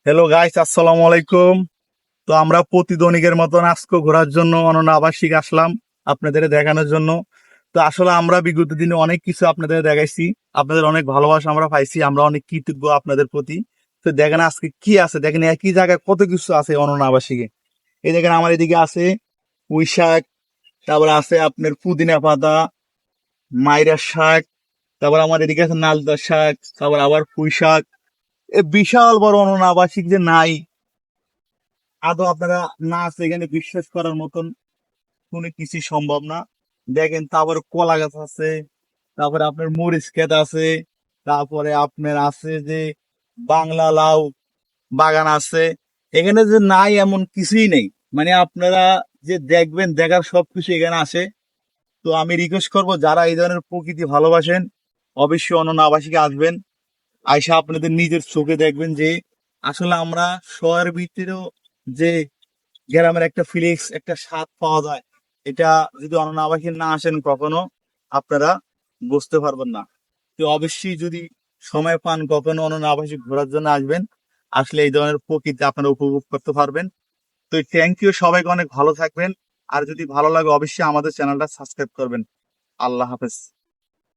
Hello guys, আসসালামু আলাইকুম। তো আমরা প্রতিদিনের মতন আজকে ঘোরার জন্য অনন্য আবাসিক আসলাম আপনাদের দেখানোর জন্য। তো আসলে আমরা বিগত দিনে অনেক কিছু আপনাদের দেখাইছি, আপনাদের অনেক ভালোবাসা আমরা পাইছি, আমরা অনেক কৃতজ্ঞ আপনাদের প্রতি। তো দেখেন আজকে কি আছে, দেখেন একই জায়গায় কত কিছু আছে অনন্য আবাসিকে। এই দেখেন আমার এদিকে আছে পুঁই শাক, তারপরে আছে আপনার পুদিনা পাতা, মাইরা শাক, তারপর আমার এদিকে আছে নালতা শাক, তারপর আবার পুঁই শাক। এ বিশাল বড় অনন্য আবাসিক যে নাই, আদৌ আপনারা না আছে এখানে বিশ্বাস করার মতন কোনো কিছু সম্ভব না। দেখেন তারপরে কলা গাছ আছে, তারপরে আপনার মরিচ ক্ষেত আছে, তারপরে আপনার আছে যে বাংলা লাউ বাগান আছে। এখানে যে নাই এমন কিছুই নেই, মানে আপনারা যে দেখবেন দেখার সবকিছু এখানে আসে। তো আমি রিকোয়েস্ট করবো যারা এই ধরনের প্রকৃতি ভালোবাসেন অবশ্যই অনন্য আবাসিকে আসবেন। আইসা আপনাদের নিজের চোখে দেখবেন যে আসলে আমরা শহরের ভিতরেও যে গ্রামের একটা ফিলিংস, একটা স্বাদ পাওয়া যায়, এটা যদি অনন্য আবাসিক না আসেন কখনো আপনারা বুঝতে পারবেন না। তো অবশ্যই যদি সময় পান কখনো অনন্য আবাসিক ঘোরার জন্য আসবেন, আসলে এই ধরনের প্রকৃতি আপনারা উপভোগ করতে পারবেন। তো থ্যাংক ইউ, সবাইকে অনেক ভালো থাকবেন। আর যদি ভালো লাগে অবশ্যই আমাদের চ্যানেলটা সাবস্ক্রাইব করবেন। আল্লাহ হাফেজ।